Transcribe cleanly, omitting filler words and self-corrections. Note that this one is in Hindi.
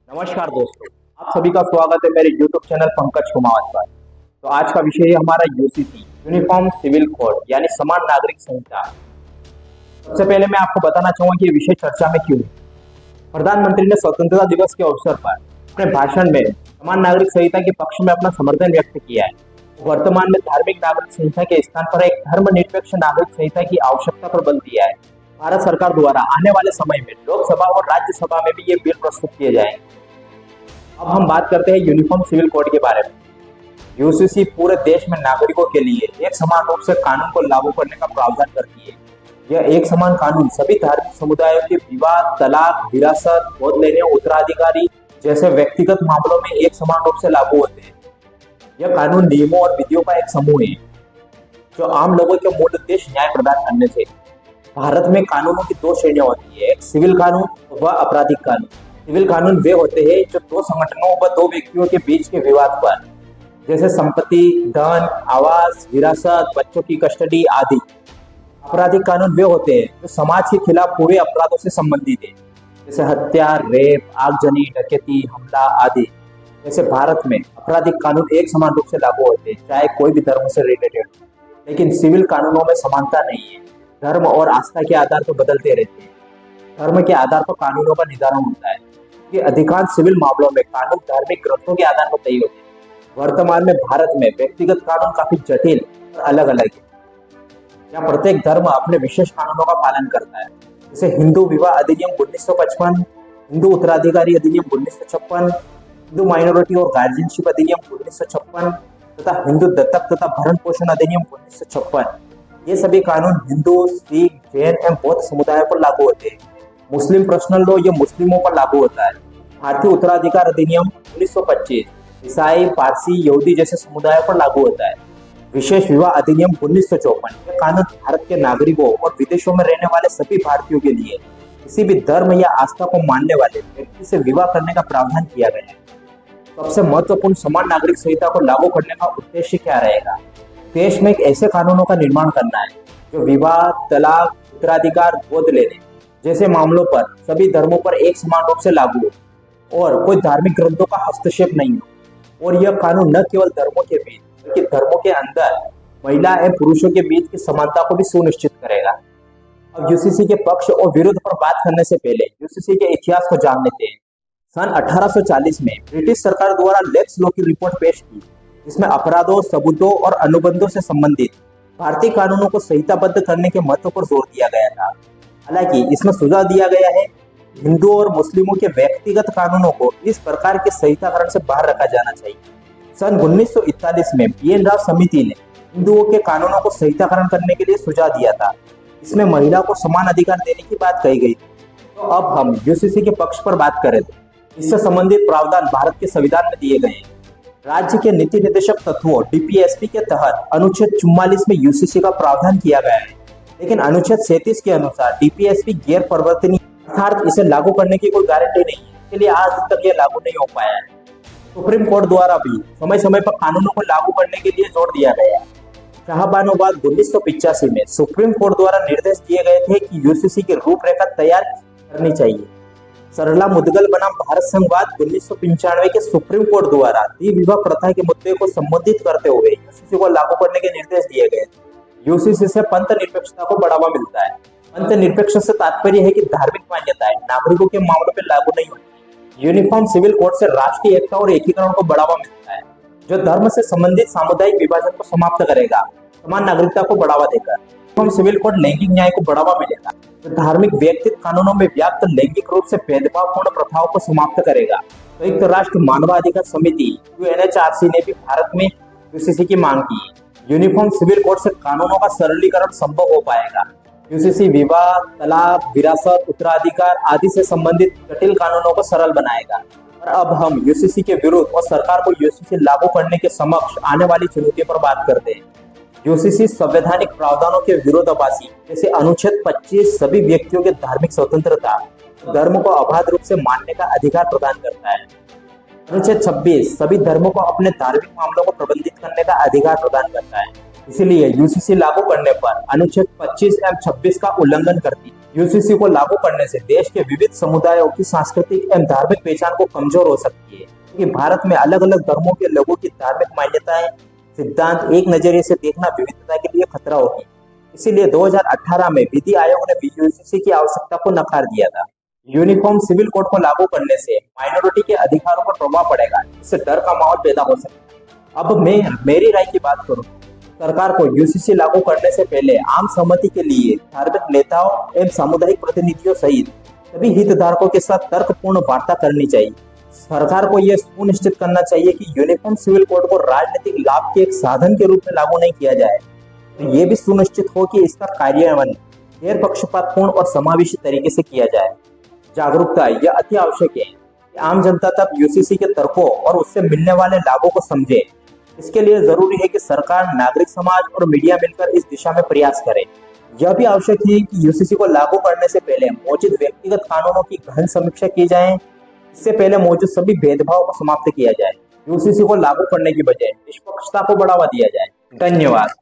नमस्कार दोस्तों, आप सभी का स्वागत है मेरे YouTube चैनल पंकज कुमावत पर। तो आज का विषय है हमारा यूसीसी यूनिफॉर्म सिविल कोड यानी समान नागरिक संहिता। सबसे पहले मैं आपको बताना चाहूंगा कि ये विषय चर्चा में क्यों है। प्रधानमंत्री ने स्वतंत्रता दिवस के अवसर पर अपने भाषण में समान नागरिक संहिता के पक्ष में अपना समर्थन व्यक्त किया है। वर्तमान में धार्मिक नागरिक संहिता के स्थान पर एक धर्मनिरपेक्ष नागरिक संहिता की आवश्यकता पर बल दिया है। भारत सरकार द्वारा आने वाले समय में लोकसभा और राज्यसभा में भी ये बिल प्रस्तुत किए जाएंगे। अब हम बात करते हैं यूनिफॉर्म सिविल कोड के बारे में। यूसीसी पूरे देश में नागरिकों के लिए एक समान रूप से कानून को लागू करने का प्रावधान करती है। यह एक समान कानून सभी धार्मिक समुदायों के विवाह, तलाक, विरासत, गोद लेने, उत्तराधिकारी जैसे व्यक्तिगत मामलों में एक समान रूप से लागू होते हैं। यह कानून नियमों और विधियों का एक समूह है जो आम लोगों के मूल उद्देश्य न्याय प्रदान करने से। भारत में कानूनों की दो श्रेणियां होती है, एक सिविल कानून व आपराधिक कानून। सिविल कानून वे होते हैं जो दो संगठनों व दो व्यक्तियों के बीच के विवाद पर, जैसे संपत्ति, धन, आवास, विरासत, बच्चों की कस्टडी आदि। आपराधिक कानून वे होते हैं जो समाज के खिलाफ हुए अपराधों से संबंधित है, जैसे हत्या, रेप, आगजनी, डकैती, हमला आदि। जैसे भारत में आपराधिक कानून एक समान रूप से लागू होते हैं, चाहे कोई भी धर्म से रिलेटेड हो। लेकिन सिविल कानूनों में समानता नहीं है, धर्म और आस्था के आधार पर बदलते रहते हैं। धर्म के आधार पर कानूनों का निर्धारण होता है कि अधिकांश सिविल मामलों में कानून धार्मिक ग्रंथों के आधार पर तय होते हैं। वर्तमान में भारत में व्यक्तिगत कानून काफी जटिल और अलग अलग है। यहाँ प्रत्येक धर्म अपने विशेष कानूनों का पालन करता है, जैसे हिंदू विवाह अधिनियम 1955, हिंदू उत्तराधिकारी अधिनियम 1956, हिंदू माइनॉरिटी और गार्जियनशिप अधिनियम 1956 तथा हिंदू दत्तक तथा भरण पोषण अधिनियम 1956। ये सभी कानून हिंदू, सिख, जैन एवं बौद्ध समुदायों पर लागू होते हैं। मुस्लिम पर्सनल लॉ ये मुस्लिमों पर लागू होता है। भारतीय उत्तराधिकार अधिनियम 1925 ईसाई, पारसी, यहूदी जैसे समुदायों पर लागू होता है। विशेष विवाह अधिनियम 1954 यह कानून भारत के नागरिकों और विदेशों में रहने वाले सभी भारतीयों के लिए किसी भी धर्म या आस्था को मानने वाले व्यक्ति से विवाह करने का प्रावधान किया गया है। सबसे महत्वपूर्ण समान नागरिक संहिता को लागू करने का उद्देश्य क्या रहेगा? देश में एक ऐसे कानूनों का निर्माण करना है जो विवाह, तलाक, उत्तराधिकार, गोद लेने जैसे मामलों पर सभी धर्मों पर एक समान रूप से लागू हो और कोई धार्मिक ग्रंथों का हस्तक्षेप नहीं हो। और यह कानून न केवल धर्मों के बीच बल्कि धर्मों के अंदर महिला एवं पुरुषों के बीच की समानता को भी सुनिश्चित करेगा। अब यूसीसी के पक्ष और विरोध पर बात करने से पहले यूसीसी के इतिहास को जान लेते हैं। सन 1840 में ब्रिटिश सरकार द्वारा लेक्स लॉ की रिपोर्ट पेश की, जिसमें अपराधों, सबूतों और अनुबंधों से संबंधित भारतीय कानूनों को संहिताबद्ध करने के महत्व पर जोर दिया गया था। हालांकि इसमें सुझाव दिया गया है हिंदुओं और मुस्लिमों के व्यक्तिगत कानूनों को इस प्रकार के संहिताकरण से बाहर रखा जाना चाहिए। सन 1941 में BN राव समिति ने हिंदुओं के कानूनों को संहिताकरण करने के लिए सुझाव दिया था। इसमें महिला को समान अधिकार देने की बात कही गई थी। तो अब हम यूसीसी के पक्ष पर बात करें तो इससे संबंधित प्रावधान भारत के संविधान में दिए गए हैं। राज्य के नीति निर्देशक तत्वों DPSP के तहत अनुच्छेद 44 में यूसीसी का प्रावधान किया गया है, लेकिन अनुच्छेद 37 के अनुसार DPSP गैर परिवर्तनीय, अर्थात इसे लागू करने की कोई गारंटी नहीं है। इसके लिए आज तक यह लागू नहीं हो पाया है। सुप्रीम कोर्ट द्वारा भी समय समय पर कानूनों को लागू करने के लिए जोर दिया गया है। शाहबानोबाद 1985 में सुप्रीम कोर्ट द्वारा निर्देश दिए गए थे कि यूसीसी की रूपरेखा तैयार करनी चाहिए। सरला मुदगल बनाम भारत संघवाद 1995 के सुप्रीम कोर्ट द्वारा द्विविवाह प्रथा के मुद्दे को संबोधित करते हुए यूसीसी को लागू करने के निर्देश दिए गए। यूसीसी से पंथ निरपेक्षता को बढ़ावा मिलता है। पंथ निरपेक्ष से तात्पर्य है कि धार्मिक मान्यताएं नागरिकों के मामलों पर लागू नहीं होती। यूनिफॉर्म सिविल कोड से राष्ट्रीय एकता और एकीकरण को बढ़ावा मिलता है, जो धर्म से संबंधित सामुदायिक विभाजन को समाप्त करेगा, समान नागरिकता को बढ़ावा देकर। यूनिफॉर्म सिविल कोड लैंगिक न्याय को बढ़ावा मिलेगा, जो धार्मिक व्यक्तिगत कानूनों में व्याप्त लैंगिक रूप से भेदभावपूर्ण प्रथाओं को समाप्त करेगा। संयुक्त राष्ट्र मानवाधिकार समिति UNHRC ने भी भारत में यूसीसी की मांग की। यूनिफॉर्म सिविल कोड से कानूनों का सरलीकरण संभव हो पाएगा। यूसीसी विवाह, तलाक, विरासत, उत्तराधिकार आदि से संबंधित जटिल कानूनों को सरल बनाएगा। और अब हम यूसीसी के विरुद्ध और सरकार को यूसीसी लागू करने के समक्ष आने वाली चुनौतियों पर बात करते हैं। यूसीसी संवैधानिक प्रावधानों के विरोधाभासी, जैसे अनुच्छेद 25 सभी व्यक्तियों के धार्मिक स्वतंत्रता, धर्म को अबाध रूप से मानने का अधिकार प्रदान करता है। अनुच्छेद 26 सभी धर्मों को अपने धार्मिक मामलों को प्रबंधित करने का अधिकार प्रदान करता है। इसलिए यूसीसी लागू करने पर अनुच्छेद 25 एवं 26 का उल्लंघन करती है। यूसीसी को लागू करने से देश के विविध समुदायों की सांस्कृतिक एवं धार्मिक पहचान को कमजोर हो सकती है, क्योंकि भारत में अलग अलग धर्मों के लोगों की धार्मिक मान्यताएं सिद्धांत एक नजरिए से देखना विविधता के लिए खतरा होगी। इसीलिए 2018 में विधि आयोग ने यूसीसी की आवश्यकता को नकार दिया था। यूनिफॉर्म सिविल कोड को लागू करने से माइनॉरिटी के अधिकारों पर प्रभाव पड़ेगा, इससे डर का माहौल पैदा हो सकता है। अब मैं मेरी राय की बात करूं, सरकार को यूसीसी लागू करने से पहले आम सहमति के लिए धार्मिक नेताओं एवं सामुदायिक प्रतिनिधियों सहित सभी हितधारकों के साथ तर्कपूर्ण वार्ता करनी चाहिए। सरकार को यह सुनिश्चित करना चाहिए कि यूनिफॉर्म सिविल कोड को राजनीतिक लाभ के एक साधन के रूप में लागू नहीं किया जाए। तो ये भी सुनिश्चित हो कि इसका कार्यान्वयन गैर पक्षपातपूर्ण और समावेशी तरीके से किया जाए। जागरूकता यह अति आवश्यक है कि आम जनता तक यूसीसी के तर्कों और उससे मिलने वाले लाभों को समझे। इसके लिए जरूरी है कि सरकार, नागरिक समाज और मीडिया मिलकर इस दिशा में प्रयास करें। यह भी आवश्यक है कि यूसीसी को लागू करने से पहले मौजूद व्यक्तिगत कानूनों की गहन समीक्षा की जाए। इससे पहले मौजूद सभी भेदभाव को समाप्त किया जाए। यूसीसी को लागू करने की बजाय निष्पक्षता को बढ़ावा दिया जाए। धन्यवाद।